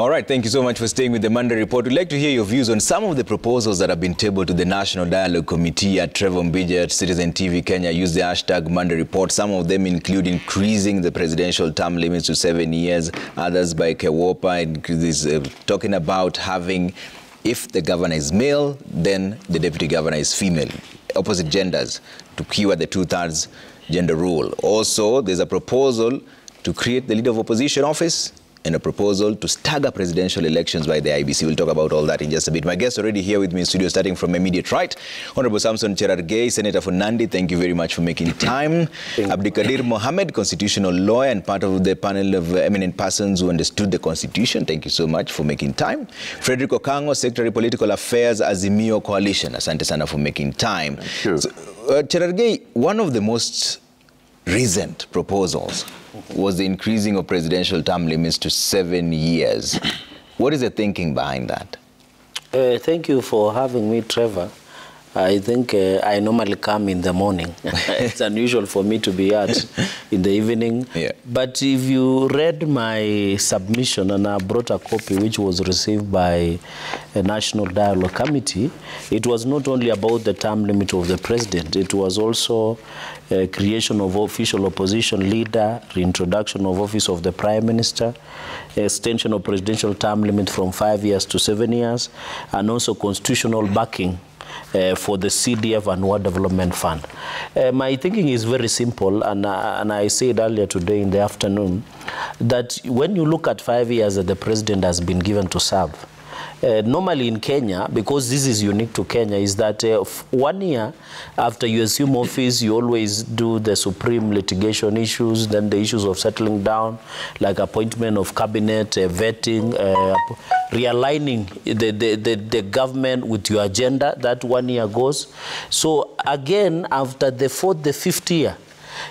All right, thank you so much for staying with the Monday Report. We'd like to hear your views on some of the proposals that have been tabled to the National Dialogue Committee. At Trevor Mbija at Citizen TV Kenya use the hashtag Monday Report. Some of them include increasing the presidential term limits to 7 years. Others by Kewopa is talking about having, if the governor is male, then the deputy governor is female. Opposite genders, to cure the 2/3 gender rule. Also, there's a proposal to create the leader of opposition office and a proposal to stagger presidential elections by the IBC. We'll talk about all that in just a bit. My guest already here with me in studio, starting from immediate right, Honorable Samson Cherargei, Senator for Nandi. Thank you very much for making time. Abdikadir Mohammed, constitutional lawyer and part of the panel of eminent persons who understood the Constitution. Thank you so much for making time. Frederick Okango, Secretary Political Affairs, Azimio Coalition. Asante sana for making time. Thank you. So, Cherargei, one of the most recent proposals was the increasing of presidential term limits to 7 years. What is the thinking behind that? Thank you for having me, Trevor. I think I normally come in the morning. It's unusual for me to be out in the evening. Yeah. But if you read my submission, and I brought a copy which was received by a National Dialogue Committee, it was not only about the term limit of the president, it was also creation of official opposition leader, reintroduction of office of the prime minister, extension of presidential term limit from 5 years to 7 years, and also constitutional backing for the CDF and War Development Fund. My thinking is very simple, and I said earlier today in the afternoon, that when you look at 5 years that the president has been given to serve, normally in Kenya, because this is unique to Kenya, is that 1 year after you assume office, you always do the supreme litigation issues, then the issues of settling down, like appointment of cabinet, vetting, realigning the government with your agenda. That 1 year goes. So again, after the fourth, the fifth year,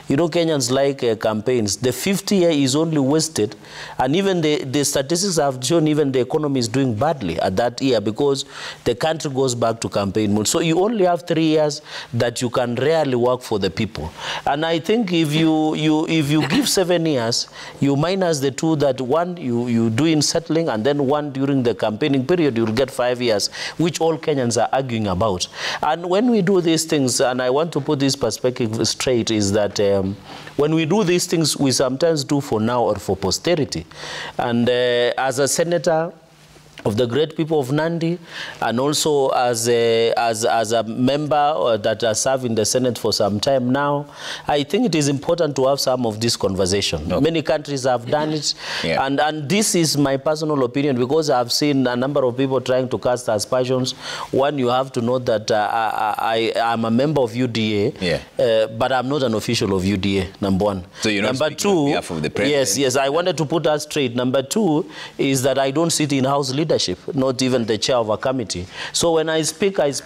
you know, Kenyans like campaigns. The 50th year is only wasted, and even the statistics have shown even the economy is doing badly at that year because the country goes back to campaign mode. So you only have 3 years that you can really work for the people. And I think if you give 7 years, you minus the two, that one you do in settling, and then one during the campaigning period, you'll get 5 years, which all Kenyans are arguing about. And when we do these things, and I want to put this perspective straight, is that when we do these things, we sometimes do for now or for posterity. And as a senator of the great people of Nandi, and also as a member that has served in the Senate for some time now, I think it is important to have some of this conversation. Okay. Many countries have done it, yeah. And this is my personal opinion, because I've seen a number of people trying to cast aspersions. One, you have to know that I'm a member of UDA, yeah. But I'm not an official of UDA, number one. So you're not speaking on behalf of the president? Yes, I wanted to put that straight. Number two is that I don't sit in House leadership, not even the chair of a committee. So when I speak as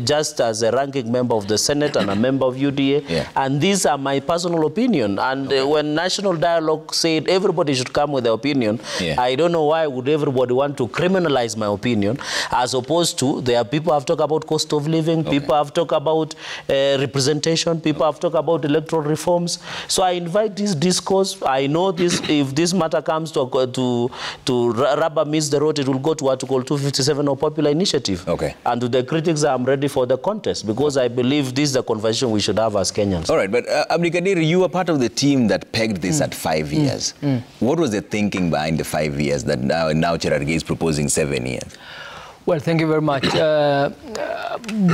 just as a ranking member of the Senate and a member of UDA, yeah. And these are my personal opinion. And okay. When National Dialogue said everybody should come with their opinion, yeah. I don't know why would everybody want to criminalize my opinion, as opposed to there are people have talked about cost of living, okay. People have talked about representation, people have talked about electoral reforms. So I invite this discourse. I know this, if this matter comes to rubber meets the road, it will go to Article 257 of Popular Initiative. Okay. And to the critics, I'm ready for the contest, because I believe this is the conversation we should have as Kenyans. All right, but Abdikadir, you were part of the team that pegged this at 5 years. What was the thinking behind the 5 years that now Cherargei is proposing 7 years? Well, thank you very much.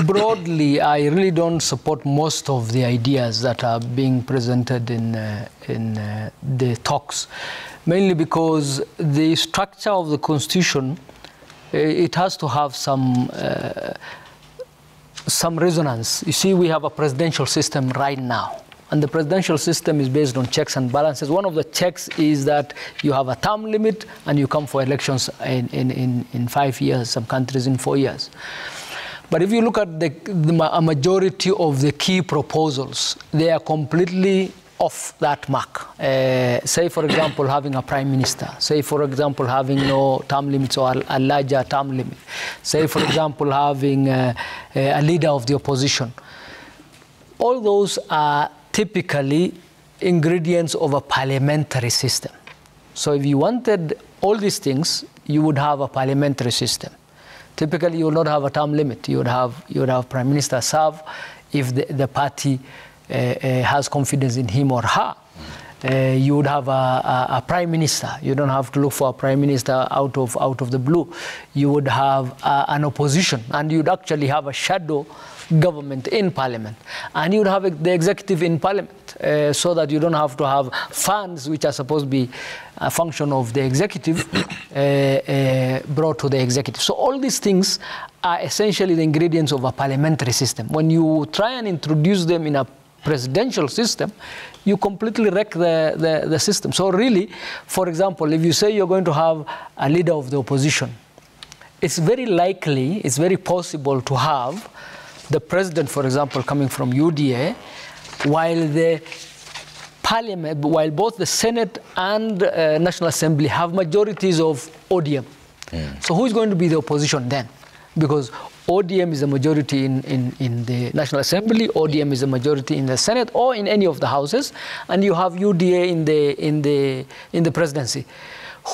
Broadly, I really don't support most of the ideas that are being presented in the talks, mainly because the structure of the Constitution, it has to have some resonance. You see, we have a presidential system right now, and the presidential system is based on checks and balances. One of the checks is that you have a term limit and you come for elections in 5 years, some countries in 4 years. But if you look at a majority of the key proposals, they are completely off that mark. Say, for example, having a prime minister. Say, for example, having no term limits or a larger term limit. Say, for example, having a leader of the opposition. All those are typically ingredients of a parliamentary system. So if you wanted all these things, you would have a parliamentary system. Typically, you will not have a term limit. You would have Prime Minister serve if the party has confidence in him or her. You would have a Prime Minister. You don't have to look for a Prime Minister out of the blue. You would have an opposition, and you'd actually have a shadow government in Parliament. And you would have the executive in Parliament, so that you don't have to have funds which are supposed to be a function of the executive brought to the executive. So all these things are essentially the ingredients of a parliamentary system. When you try and introduce them in a presidential system, you completely wreck the system. So really, for example, if you say you're going to have a leader of the opposition, it's very likely, it's very possible to have the president, for example, coming from UDA, while the parliament, while both the Senate and National Assembly have majorities of ODM. So who is going to be the opposition then? Because ODM is a majority in the National Assembly, ODM is a majority in the Senate or in any of the houses, and you have UDA in the presidency.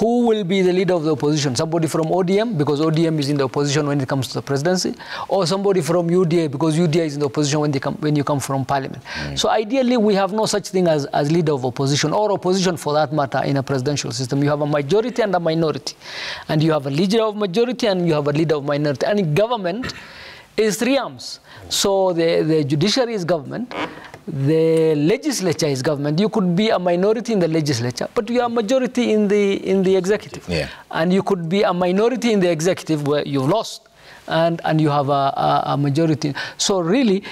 Who will be the leader of the opposition? Somebody from ODM, because ODM is in the opposition when it comes to the presidency, or somebody from UDA, because UDA is in the opposition when you come from parliament. So ideally, we have no such thing as leader of opposition, or opposition for that matter, in a presidential system. You have a majority and a minority. And you have a leader of majority and you have a leader of minority. And in government is three arms. So the judiciary is government, the legislature is government. You could be a minority in the legislature, but you are a majority in the executive. Yeah. And you could be a minority in the executive where you've lost, and you have a majority. So really,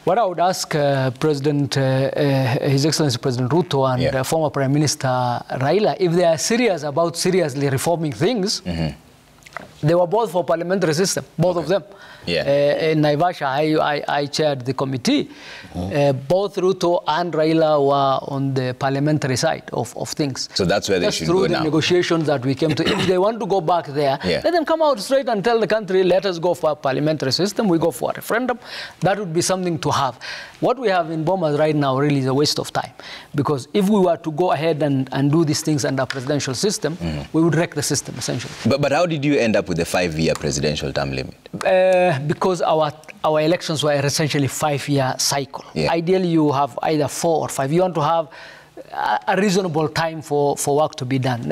what I would ask President, His Excellency President Ruto and former Prime Minister Raila, if they are serious about seriously reforming things, they were both for parliamentary system, both of them. In Naivasha, I chaired the committee. Both Ruto and Raila were on the parliamentary side of things. So that's where they should go now. Through the negotiations that we came to. If they want to go back there, let them come out straight and tell the country, let us go for a parliamentary system, we go for a referendum. That would be something to have. What we have in Bomas right now really is a waste of time. Because if we were to go ahead and do these things under a presidential system, we would wreck the system, essentially. But how did you end up with a 5-year presidential term limit? Because our elections were essentially 5-year cycle. Ideally, you have either 4 or 5. You want to have a reasonable time for work to be done.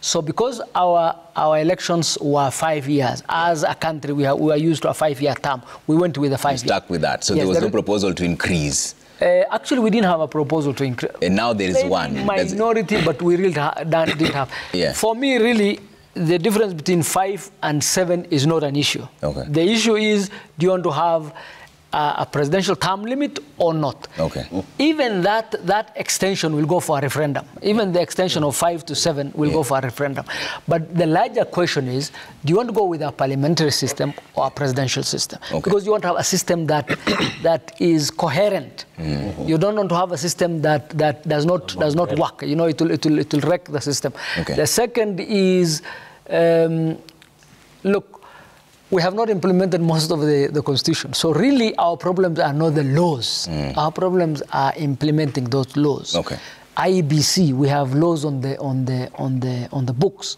So because our elections were 5 years, as a country, we are used to a 5-year term. We went with a 5-year. Stuck with that. So there was no proposal to increase. Actually, we didn't have a proposal to increase. And now there is one. Minority, but we really didn't have. For me, really, the difference between 5 and 7 is not an issue. The issue is, do you want to have a presidential term limit or not? Even that extension will go for a referendum. Even the extension of 5 to 7 will go for a referendum. But the larger question is, do you want to go with a parliamentary system or a presidential system? Because you want to have a system that is coherent. You don't want to have a system that does not work. You know, it will wreck the system. The second is, look, we have not implemented most of the Constitution. So really, our problems are not the laws. Our problems are implementing those laws. IEBC, we have laws on the books.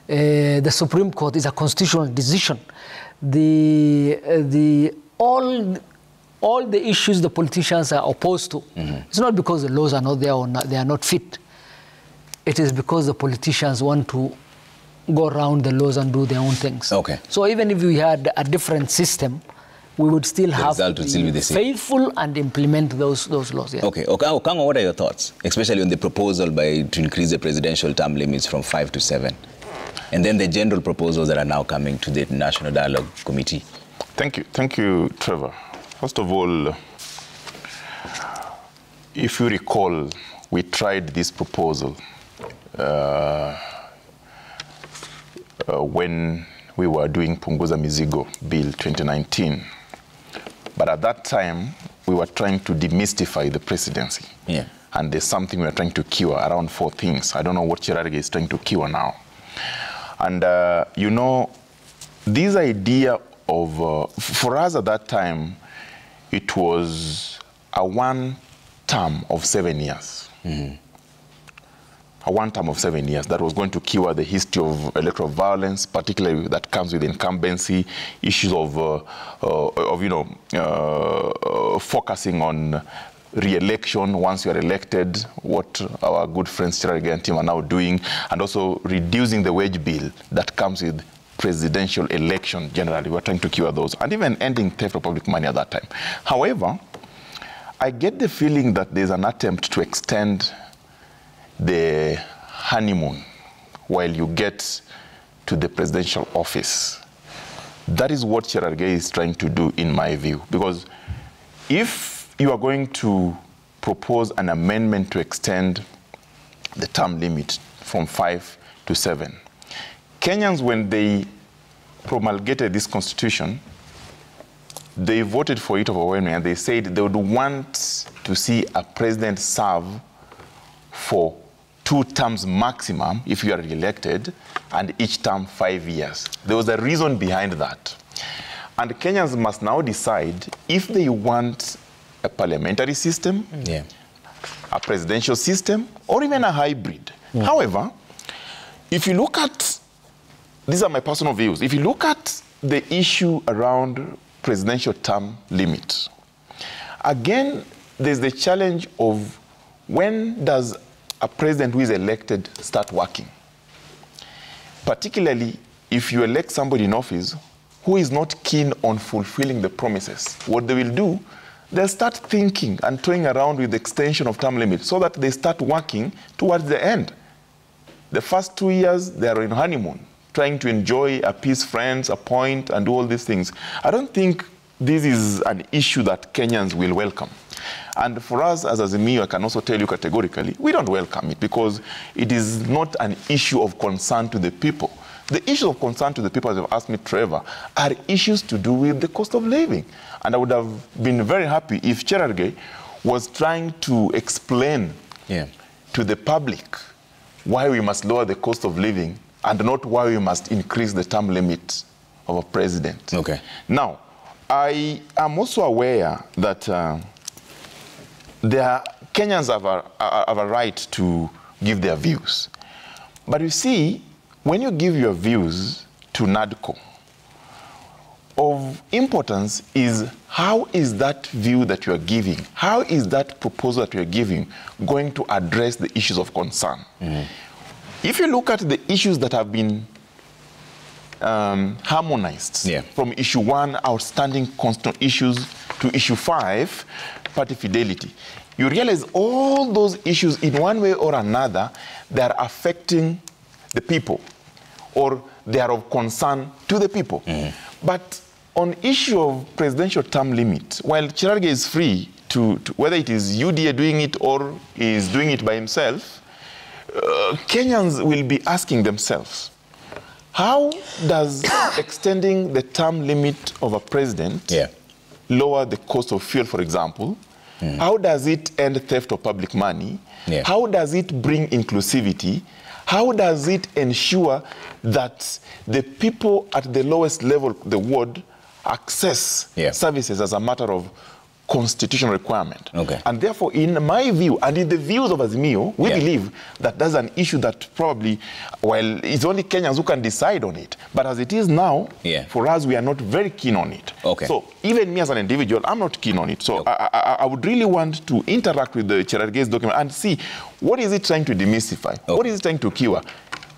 The Supreme Court is a constitutional decision. All the issues the politicians are opposed to, it's not because the laws are not there or they are not fit. It is because the politicians want to go around the laws and do their own things. So even if we had a different system, we would still have to be faithful and implement those laws. Okango, what are your thoughts, especially on the proposal to increase the presidential term limits from 5 to 7, and then the general proposals that are now coming to the National Dialogue Committee? Thank you, Trevor. First of all, if you recall, we tried this proposal when we were doing Punguza Mizigo Bill 2019. But at that time, we were trying to demystify the presidency. And there's something we're trying to cure, around 4 things. I don't know what Cherargei is trying to cure now. And, you know, this idea of, for us at that time, it was a 1 term of 7 years. a one term of 7 years that was going to cure the history of electoral violence, particularly that comes with incumbency, issues of focusing on re-election once you are elected, what our good friends Cherargei and team are now doing, and also reducing the wage bill that comes with presidential election generally. We're trying to cure those, and even ending theft of public money at that time. However, I get the feeling that there's an attempt to extend the honeymoon while you get to the presidential office. That is what Cherargei is trying to do, in my view, because if you are going to propose an amendment to extend the term limit from 5 to 7, Kenyans, when they promulgated this constitution, they voted for it overwhelmingly, and they said they would want to see a president serve for 2 terms maximum if you are elected, and each term 5 years. There was a reason behind that. And Kenyans must now decide if they want a parliamentary system, a presidential system, or even a hybrid. However, if you look at, these are my personal views, if you look at the issue around presidential term limit, again, there's the challenge of when does a president who is elected start working? Particularly if you elect somebody in office who is not keen on fulfilling the promises. What they will do, they'll start thinking and toying around with the extension of term limits so that they start working towards the end. The first 2 years, they are in honeymoon, trying to enjoy, appease friends, appoint, and do all these things. I don't think this is an issue that Kenyans will welcome. And for us as Azimio, I can also tell you categorically, we don't welcome it because it is not an issue of concern to the people. The issues of concern to the people, as you've asked me, Trevor, are issues to do with the cost of living. And I would have been very happy if Cherargei was trying to explain to the public why we must lower the cost of living and not why we must increase the term limit of a president. Okay. Now, I am also aware that Kenyans have a right to give their views. But you see, when you give your views to NADCO, of importance is how is that view that you are giving, how is that proposal that you are giving going to address the issues of concern? If you look at the issues that have been harmonized from issue 1, outstanding constitutional issues, to issue 5, party fidelity, you realize all those issues in one way or another, they are affecting the people, or they are of concern to the people. But on issue of presidential term limit, while Cherargei is free to whether it is UDA doing it or is doing it by himself, Kenyans will be asking themselves, how does extending the term limit of a president lower the cost of fuel, for example? How does it end theft of public money? How does it bring inclusivity? How does it ensure that the people at the lowest level of the world access services as a matter of constitutional requirement? And therefore, in my view, and in the views of Azimio, we believe that that's an issue that probably, well, it's only Kenyans who can decide on it. But as it is now, for us, we are not very keen on it. So even me as an individual, I'm not keen on it. So I would really want to interact with the Cherargei's document and see what is it trying to demystify? What is it trying to cure?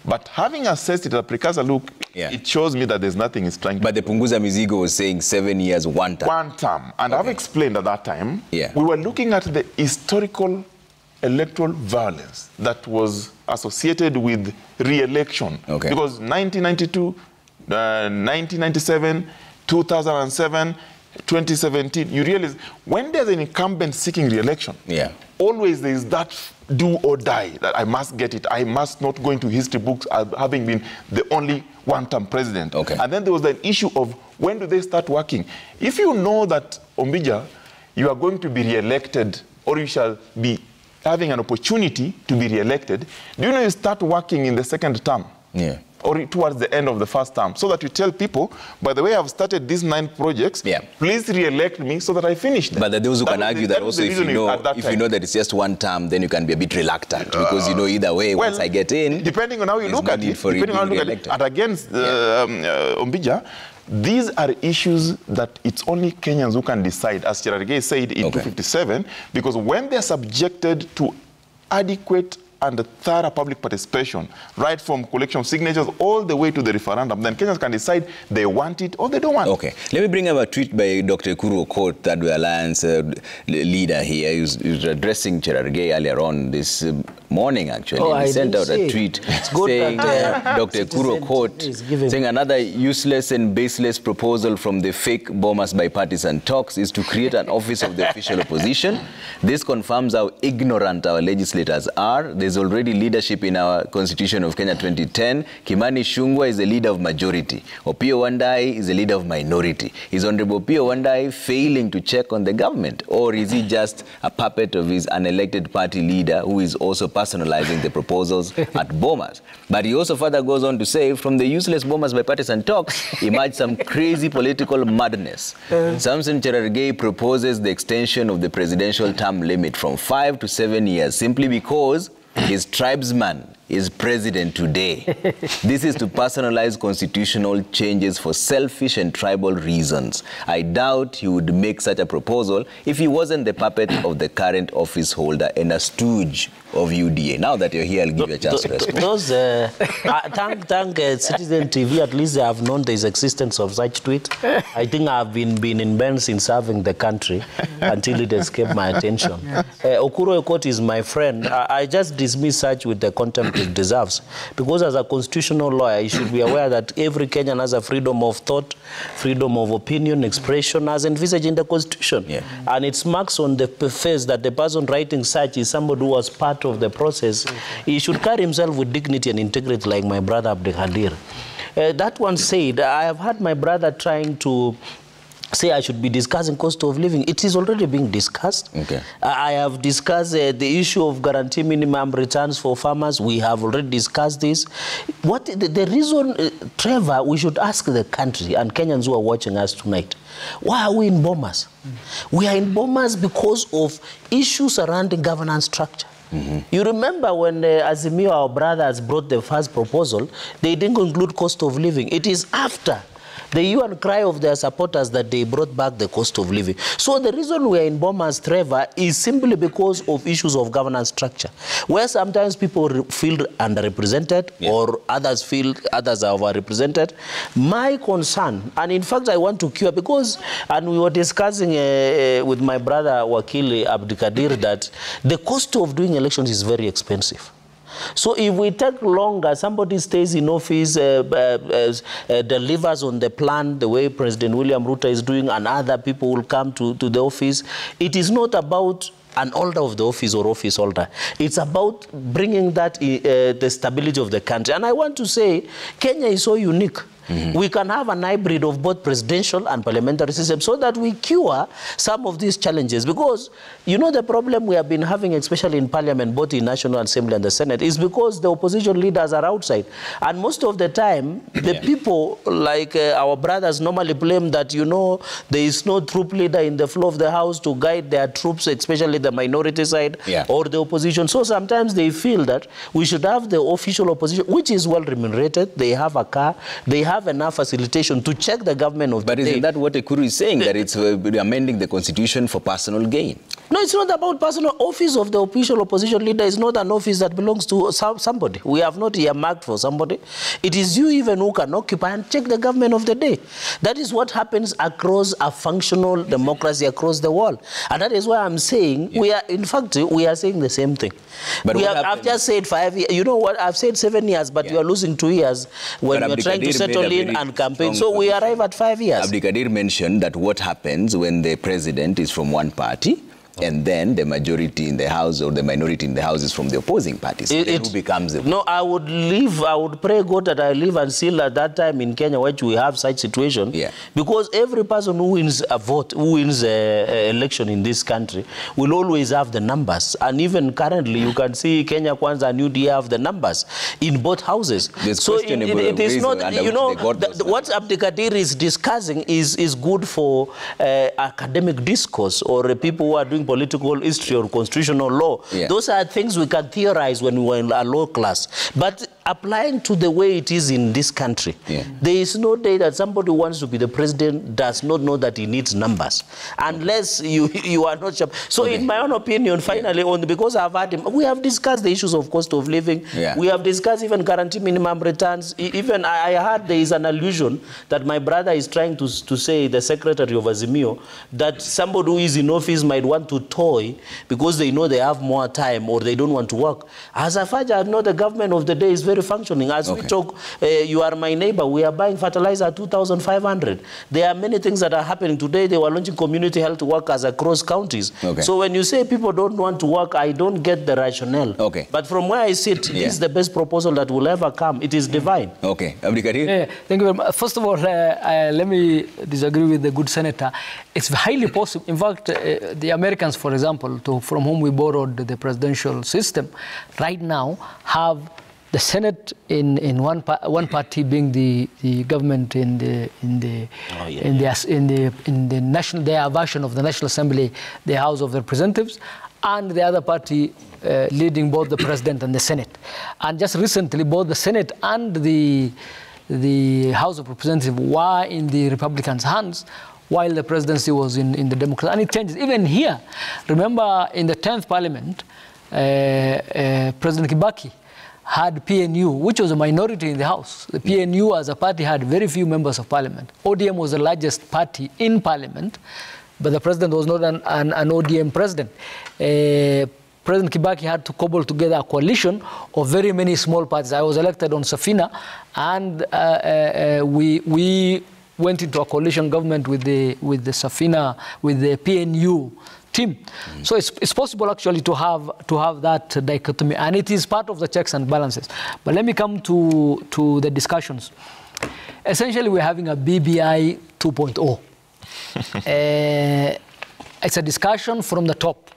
But having assessed it at a precursor look, it shows me that there's nothing it's trying to do. But the Punguza Mizigo was saying 7 years, 1 term. 1 term. And I've explained at that time, we were looking at the historical electoral violence that was associated with re-election. Because 1992, 1997, 2007, 2017, you realize when there's an incumbent seeking re-election, always there is that do or die, that I must get it. I must not go into history books as having been the only one-term president. And then there was an issue of when do they start working? If you know that, Ombija, you are going to be re-elected or you shall be having an opportunity to be re-elected, do you know you start working in the second term? or towards the end of the first term, so that you tell people, by the way, I've started these 9 projects, please re-elect me so that I finish them. But there are those who can argue that also if you know that it's just 1 term, then you can be a bit reluctant, because you know either way, once I get in, depending on how you look at it, and against Ombija, these are issues that it's only Kenyans who can decide, as Cherargei said in 257, because when they're subjected to adequate and thorough public participation, right from collection of signatures all the way to the referendum, then Kenyans can decide they want it or they don't want it. Okay. Let me bring up a tweet by Dr. Ekuru Okot, Third Way Alliance leader here. He was addressing Cherargei earlier on this morning, actually. He sent out a tweet saying, Dr. Ekuru Okot, saying another useless and baseless proposal from the fake Bomas bipartisan talks is to create an office of the official opposition. This confirms how ignorant our legislators are. There's already leadership in our Constitution of Kenya 2010. Kimani Ichung'wah is the leader of majority. Opiyo Wandayi is the leader of minority. Is Honorable Opiyo Wandayi failing to check on the government? Or is he just a puppet of his unelected party leader who is also personalizing the proposals at Bomas? But he also further goes on to say, from the useless Bomas bipartisan talks emerged some crazy political madness. Samson Cherargei proposes the extension of the presidential term limit from 5 to 7 years simply because his tribesman is president today. This is to personalize constitutional changes for selfish and tribal reasons. I doubt he would make such a proposal if he wasn't the puppet of the current office holder and a stooge of UDA. Now that you're here, I'll give you a chance to respond. Thank Citizen TV, at least they have known the existence of such tweet. I think I've been in bed in serving the country until it escaped my attention. Okuru Okot is my friend. I just dismiss such with the contempt it deserves. Because as a constitutional lawyer, you should be aware that every Kenyan has a freedom of thought, freedom of opinion, expression, as envisaged in the Constitution. And it marks on the face that the person writing such is somebody who was part of the process. He should carry himself with dignity and integrity like my brother Abdikadir. That one said, I have had my brother trying to say I should be discussing cost of living. It is already being discussed. I have discussed the issue of guarantee minimum returns for farmers. We have already discussed this. What the reason, Trevor, we should ask the country and Kenyans who are watching us tonight, why are we in Bomas? We are in Bomas because of issues surrounding governance structure. You remember when Azimio, our brothers, brought the first proposal, they didn't include cost of living. It is after the hue and cry of their supporters that they brought back the cost of living. So the reason we are in Bomas, Trevor, is simply because of issues of governance structure, where sometimes people feel underrepresented or others feel others are overrepresented. My concern, and in fact I want to cure, because, and we were discussing with my brother Wakili Abdikadir, that the cost of doing elections is very expensive. So if we take longer, somebody stays in office, delivers on the plan the way President William Ruto is doing, and other people will come to the office. It is not about an holder of the office or office holder. It's about bringing that the stability of the country. And I want to say, Kenya is so unique. We can have an hybrid of both presidential and parliamentary system so that we cure some of these challenges. Because, you know, the problem we have been having, especially in parliament, both in National Assembly and the Senate, is because the opposition leaders are outside. And most of the time, the people, like our brothers, normally blame that, you know, there is no troop leader in the floor of the house to guide their troops, especially the minority side or the opposition. So sometimes they feel that we should have the official opposition, which is well remunerated. They have a car, they have enough facilitation to check the government of the day. But isn't that what Ekuru is saying, that it's amending the constitution for personal gain? No, it's not about personal. Office of the official opposition leader is not an office that belongs to somebody. We have not earmarked for somebody. It is you even who can occupy and check the government of the day. That is what happens across a functional democracy across the world. And that is why I'm saying, we are, in fact, we are saying the same thing. But I've just said 5 years. You know what? I've said 7 years, but you are losing 2 years when you're trying to settle in and campaign. So we arrive at 5 years. Abdikadir mentioned that what happens when the president is from one party and then the majority in the House or the minority in the House is from the opposing parties. Who becomes the... No, I would pray God that I live until at that time in Kenya, which we have such situation. Yeah. Because every person who wins a vote, who wins an election in this country, will always have the numbers. And even currently, you can see Kenya Kwanza and UDA have the numbers in both houses. So it is not, you know, what Abdikadir is discussing is good for academic discourse or people who are doing political history or constitutional law. Yeah. Those are things we can theorize when we were in a law class. But applying to the way it is in this country, there is no day that somebody who wants to be the president does not know that he needs numbers, unless you are not sure. So in my own opinion, finally, because I've had him, we have discussed the issues of cost of living. We have discussed even guaranteed minimum returns. Even I heard there is an allusion that my brother is trying to say, the secretary of Azimio, that somebody who is in office might want to toy because they know they have more time or they don't want to work. As far as I know, the government of the day is very functioning. As we talk, you are my neighbor, we are buying fertilizer at 2,500. There are many things that are happening today. They were launching community health workers across counties. So when you say people don't want to work, I don't get the rationale. But from where I sit, this is the best proposal that will ever come. It is divine. Abdikadir? Thank you very much. First of all, let me disagree with the good senator. It's highly possible. In fact, the Americans, for example, from whom we borrowed the presidential system, right now have the Senate in one party being the government in the national, their version of the National Assembly, the House of Representatives, and the other party leading both the President and the Senate. And just recently, both the Senate and the House of Representatives were in the Republicans' hands, while the presidency was in the Democrats. And it changes. Even here, remember in the 10th Parliament, President Kibaki had PNU, which was a minority in the House. The PNU as a party had very few members of parliament. ODM was the largest party in parliament, but the president was not an ODM president. President Kibaki had to cobble together a coalition of very many small parties. I was elected on Safina, and we went into a coalition government with the Safina, with the PNU team. So it's possible actually to have that dichotomy, and it is part of the checks and balances. But let me come to the discussions. Essentially, we're having a BBI 2.0. It's a discussion from the top.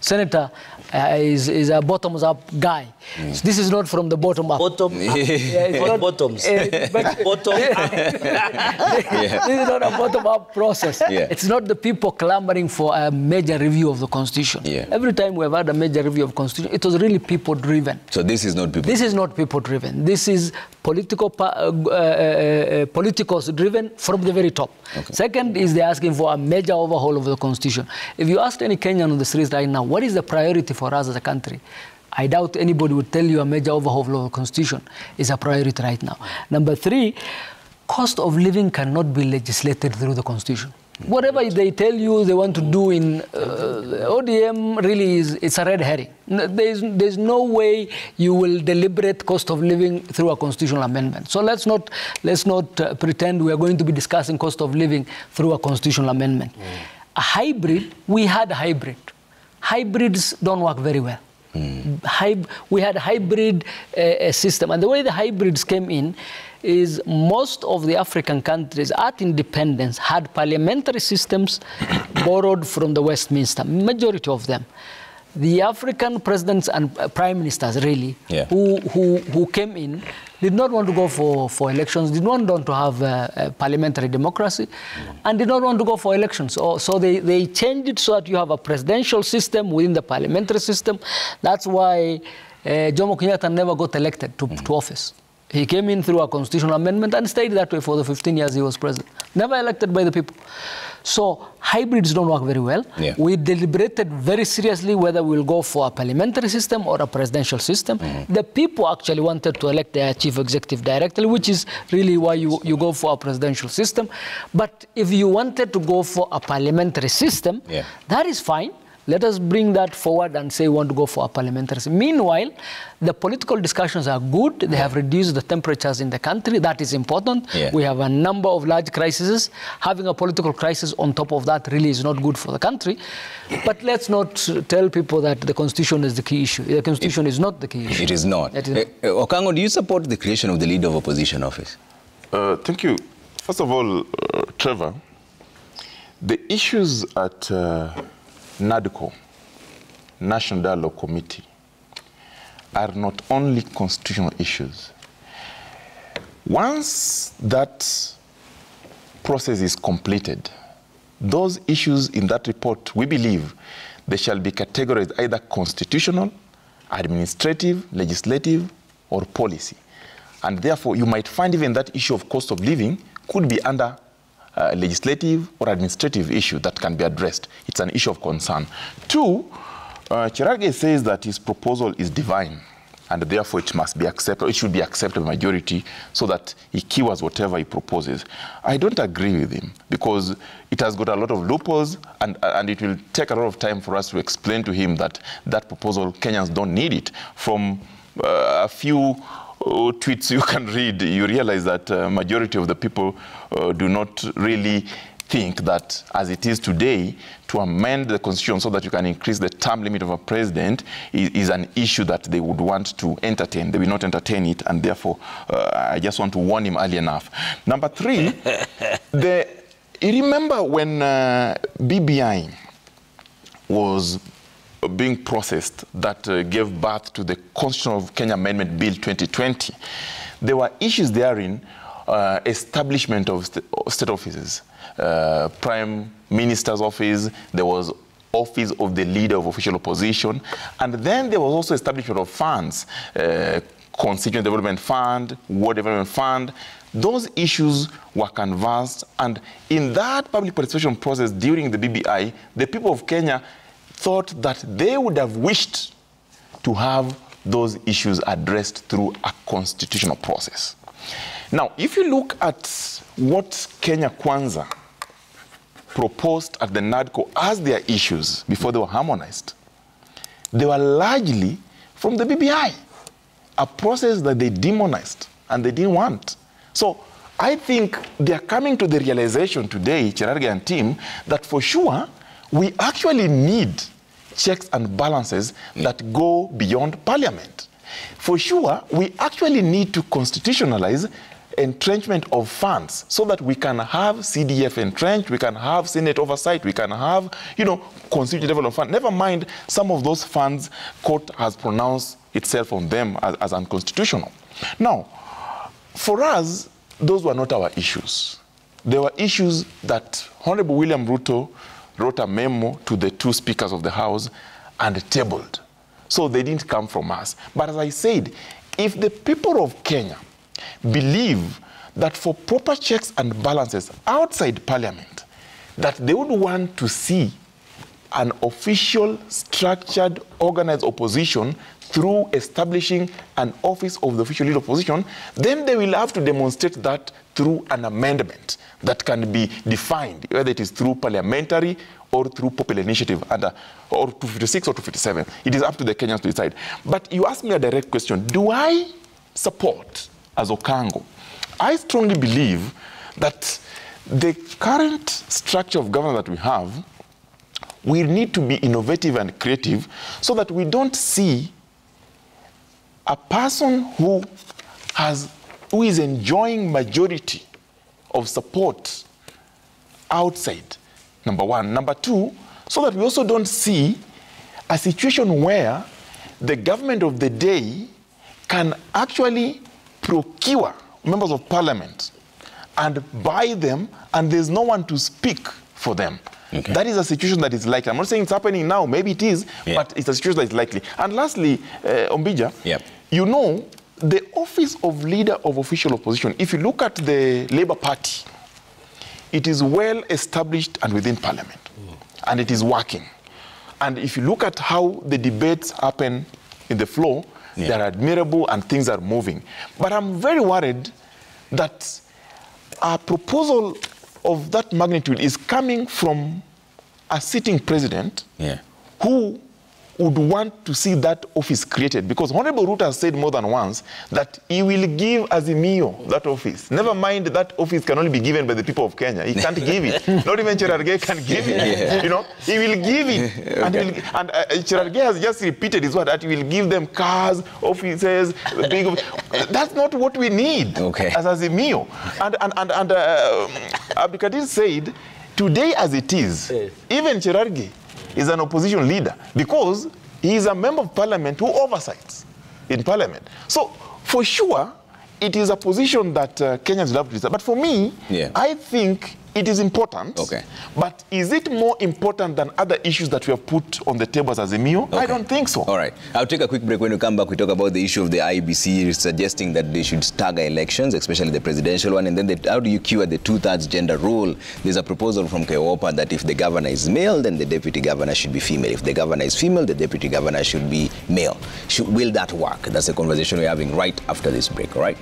Senator is a bottoms-up guy. So this is not from the bottom up. Bottom up. It's not bottoms. Bottom up. This is not a bottom-up process. It's not the people clamoring for a major review of the Constitution. Every time we've had a major review of the Constitution, it was really people-driven. So this is not people-driven? This is not people-driven. This is politicos-driven from the very top. Second is they're asking for a major overhaul of the Constitution. If you ask any Kenyan on the streets right now, what is the priority for us as a country? I doubt anybody would tell you a major overhaul of the Constitution is a priority right now. Number three, cost of living cannot be legislated through the Constitution. Whatever they tell you they want to do in ODM really it's a red herring. There's no way you will deliberate cost of living through a constitutional amendment. So let's not pretend we are going to be discussing cost of living through a constitutional amendment. A hybrid, we had a hybrid. Hybrids don't work very well. We had a hybrid system, and the way the hybrids came in is most of the African countries at independence had parliamentary systems borrowed from the Westminster, majority of them. The African presidents and prime ministers really who came in did not want to go for elections, did not want to have parliamentary democracy, and did not want to go for elections. So they changed it so that you have a presidential system within the parliamentary system. That's why Jomo Kenyatta never got elected to office. He came in through a constitutional amendment and stayed that way for the 15 years he was president. Never elected by the people. So hybrids don't work very well. We deliberated very seriously whether we'll go for a parliamentary system or a presidential system. The people actually wanted to elect their chief executive directly, which is really why you go for a presidential system. But if you wanted to go for a parliamentary system, that is fine. Let us bring that forward and say we want to go for a parliamentary system. Meanwhile, the political discussions are good. They have reduced the temperatures in the country. That is important. We have a number of large crises. Having a political crisis on top of that really is not good for the country. But let's not tell people that the Constitution is the key issue. The Constitution is not the key issue. It is not. Okango, do you support the creation of the Leader of Opposition office? Thank you. First of all, Trevor, the issues at NADCO, National Dialogue Committee, are not only constitutional issues. Once that process is completed, those issues in that report, we believe, they shall be categorized either constitutional, administrative, legislative, or policy. And therefore, you might find even that issue of cost of living could be under legislative or administrative issue that can be addressed. It's an issue of concern. Two, Cherargei says that his proposal is divine, and therefore it must be accepted, it should be accepted by majority so that he cures whatever he proposes. I don't agree with him because it has got a lot of loopholes, and it will take a lot of time for us to explain to him that that proposal, Kenyans don't need it. From a few tweets you can read, you realize that majority of the people do not really think that as it is today, to amend the constitution so that you can increase the term limit of a president is an issue that they would want to entertain. They will not entertain it, and therefore I just want to warn him early enough. Number three, you remember when BBI was being processed that gave birth to the Constitution of Kenya Amendment Bill 2020, there were issues therein, establishment of state offices, Prime Minister's office, there was office of the Leader of Official Opposition, and then there was also establishment of funds, Constituent Development Fund, Ward Development Fund. Those issues were canvassed, and in that public participation process during the BBI, the people of Kenya thought that they would have wished to have those issues addressed through a constitutional process. Now, if you look at what Kenya Kwanza proposed at the NADCO as their issues before they were harmonized, they were largely from the BBI, a process that they demonized and they didn't want. So I think they are coming to the realization today, Cherargei and team, that for sure we actually need checks and balances that go beyond parliament. For sure, we actually need to constitutionalize entrenchment of funds so that we can have CDF entrenched, we can have Senate oversight, we can have, constituent level of fund. Never mind, some of those funds, court has pronounced itself on them as unconstitutional. Now, for us, those were not our issues. They were issues that Honorable William Ruto wrote a memo to the two speakers of the House and tabled. So they didn't come from us. But as I said, if the people of Kenya believe that for proper checks and balances outside parliament, that they would want to see an official, structured, organized opposition through establishing an office of the official leader opposition, then they will have to demonstrate that through an amendment that can be defined, whether it is through parliamentary or through popular initiative under or 256 or 257. It is up to the Kenyans to decide. But you ask me a direct question, do I support, as Okango, I strongly believe that the current structure of government that we have, we need to be innovative and creative so that we don't see a person who is enjoying majority of support outside, number one. Number two, so that we also don't see a situation where the government of the day can actually procure members of parliament and buy them, and there's no one to speak for them. Okay. That is a situation that is likely. I'm not saying it's happening now, maybe it is, but it's a situation that is likely. And lastly, Ombija, you know, the office of Leader of Official Opposition, if you look at the Labour Party, it is well established and within parliament, and it is working. And if you look at how the debates happen in the floor, they are admirable and things are moving. But I'm very worried that a proposal of that magnitude is coming from a sitting president who would want to see that office created, because Honorable Ruto has said more than once that he will give Azimio that office. Never mind that office can only be given by the people of Kenya. He can't give it. Not even Cherargei can give it. Yeah. You know, he will give it. Okay. And Cherargei has just repeated his word that he will give them cars, offices, big. That's not what we need as Azimio. And Abdikadir said, today as it is, even Cherargei is an opposition leader because he is a member of parliament who oversights in parliament. So for sure, it is a position that Kenyans will have to decide. But for me, I think it is important. But is it more important than other issues that we have put on the table as Azimio? I don't think so. All right. I'll take a quick break. When we come back, we talk about the issue of the IEBC suggesting that they should stagger elections, especially the presidential one. And then how do you cure the two-thirds gender rule? There's a proposal from Keopa that if the governor is male, then the deputy governor should be female. If the governor is female, the deputy governor should be male. Will that work? That's a conversation we're having right after this break, all right?